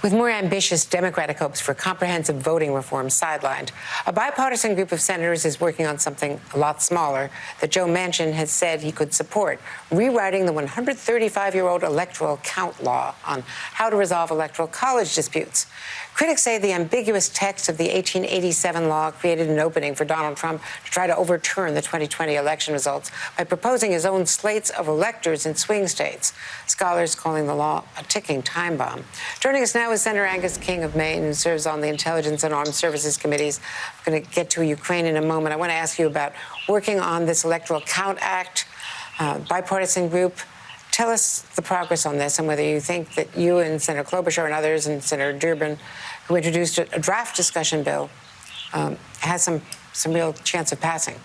With more ambitious Democratic hopes for comprehensive voting reform sidelined, a bipartisan group of senators is working on something a lot smaller that Joe Manchin has said he could support, rewriting the 135-year-old electoral count law on how to resolve electoral college disputes. Critics say the ambiguous text of the 1887 law created an opening for Donald Trump to try to overturn the 2020 election results by proposing his own slates of electors in swing states. Scholars calling the law a ticking time bomb. Joining us now is Senator Angus King of Maine, who serves on the Intelligence and Armed Services Committees. I'm going to get to Ukraine in a moment. I want to ask you about working on this Electoral Count Act, bipartisan group. Tell us the progress on this and whether you think that you and Senator Klobuchar and others and Senator Durbin, who introduced a draft discussion bill, has some real chance of passing.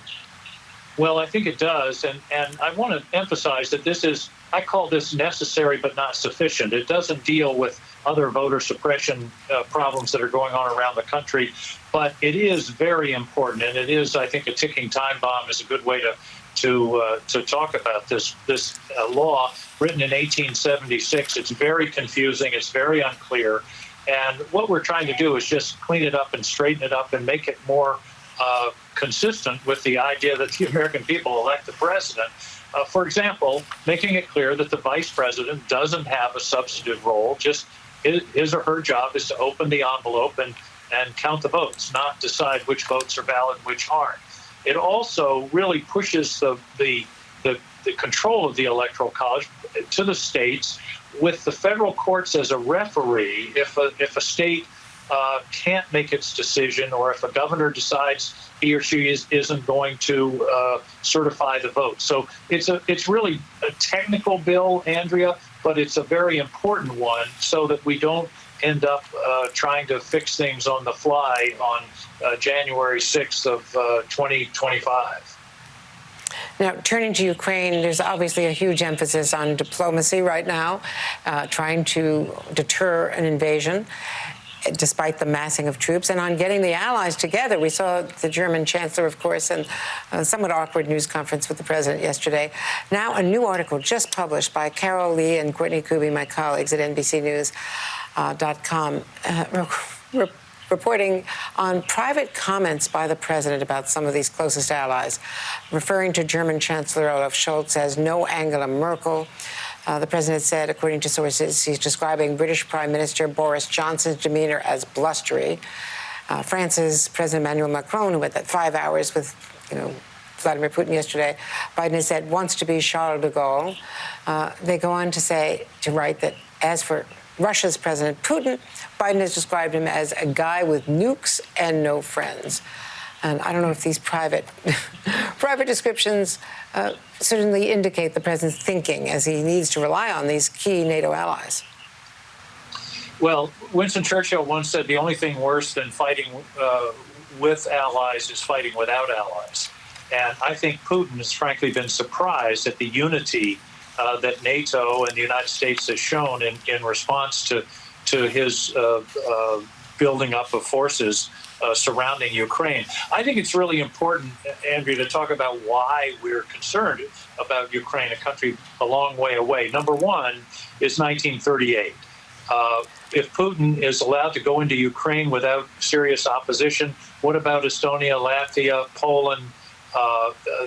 Well, I think it does. And I want to emphasize that this is, I call this necessary but not sufficient. It doesn't deal with other voter suppression problems that are going on around the country, but it is very important. And it is, I think, a ticking time bomb is a good way to talk about this law written in 1876. It's very confusing. It's very unclear. And what we're trying to do is just clean it up and straighten it up and make it more consistent with the idea that the American people elect the president. For example, making it clear that the vice president doesn't have a substantive role. Just his or her job is to open the envelope and count the votes, not decide which votes are valid and which aren't. It also really pushes the control of the Electoral College to the states, with the federal courts as a referee. If a state can't make its decision, or if a governor decides he or she isn't going to certify the vote. So it's really a technical bill, Andrea, but it's a very important one so that we don't end up trying to fix things on the fly on January 6th of 2025. Now, turning to Ukraine, there's obviously a huge emphasis on diplomacy right now, trying to deter an invasion, despite the massing of troops, and on getting the allies together. We saw the German chancellor, of course, in a somewhat awkward news conference with the president yesterday. Now, a new article just published by Carol Lee and Courtney Kuby, my colleagues at NBCnews.com, reporting on private comments by the president about some of these closest allies, referring to German Chancellor Olaf Scholz as no Angela Merkel. The president said, according to sources, he's describing British Prime Minister Boris Johnson's demeanor as blustery. France's President Emmanuel Macron, who had that 5 hours with, Vladimir Putin yesterday, Biden has said wants to be Charles de Gaulle. They go on to write that as for Russia's President Putin, Biden has described him as a guy with nukes and no friends. And I don't know if these private descriptions certainly indicate the president's thinking, as he needs to rely on these key NATO allies. Well, Winston Churchill once said the only thing worse than fighting with allies is fighting without allies. And I think Putin has frankly been surprised at the unity that NATO and the United States has shown in response to his building up of forces surrounding Ukraine. I think it's really important, Andrea, to talk about why we're concerned about Ukraine, a country a long way away. Number one is 1938. If Putin is allowed to go into Ukraine without serious opposition, what about Estonia, Latvia, Poland,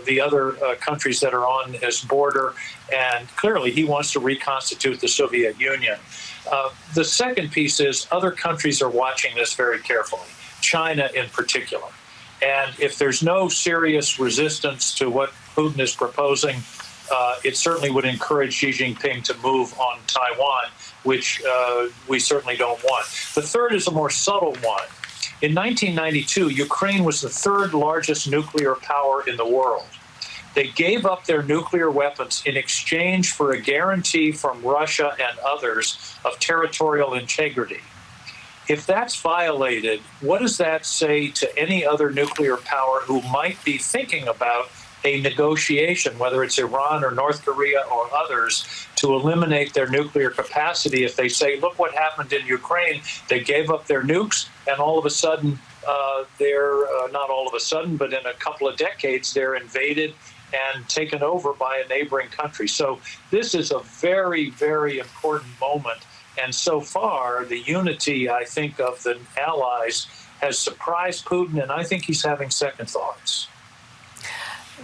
the other countries that are on his border? And clearly he wants to reconstitute the Soviet Union. The second piece is other countries are watching this very carefully, China in particular. And if there's no serious resistance to what Putin is proposing, it certainly would encourage Xi Jinping to move on Taiwan, which we certainly don't want. The third is a more subtle one. In 1992, Ukraine was the third largest nuclear power in the world. They gave up their nuclear weapons in exchange for a guarantee from Russia and others of territorial integrity. If that's violated, what does that say to any other nuclear power who might be thinking about a negotiation, whether it's Iran or North Korea or others, to eliminate their nuclear capacity? If they say, look what happened in Ukraine, they gave up their nukes, and all of a sudden, not all of a sudden, but in a couple of decades, they're invaded and taken over by a neighboring country. So this is a very, very important moment And so far, the unity, I think, of the allies has surprised Putin, and I think he's having second thoughts.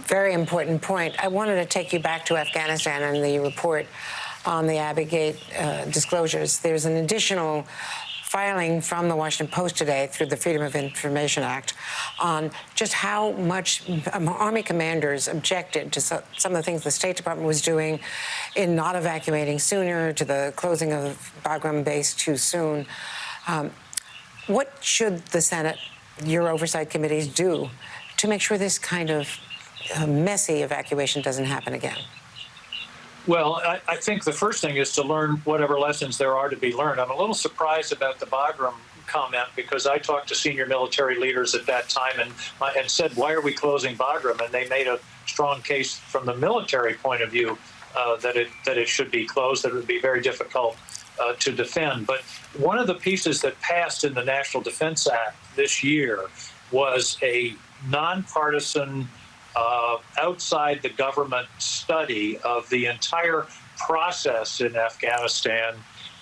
Very important point. I wanted to take you back to Afghanistan and the report on the Abbey Gate disclosures. There's an additional filing from the Washington Post today through the Freedom of Information Act on just how much Army commanders objected to some of the things the State Department was doing in not evacuating sooner, to the closing of Bagram base too soon. What should the Senate, your oversight committees, do to make sure this kind of messy evacuation doesn't happen again? Well, I think the first thing is to learn whatever lessons there are to be learned. I'm a little surprised about the Bagram comment because I talked to senior military leaders at that time and said, why are we closing Bagram? And they made a strong case from the military point of view that it should be closed, that it would be very difficult to defend. But one of the pieces that passed in the National Defense Act this year was a nonpartisan outside the government study of the entire process in Afghanistan.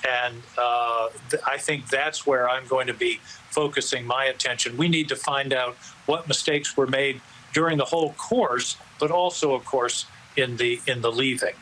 And I think that's where I'm going to be focusing my attention. We need to find out what mistakes were made during the whole course, but also, of course, in the leaving.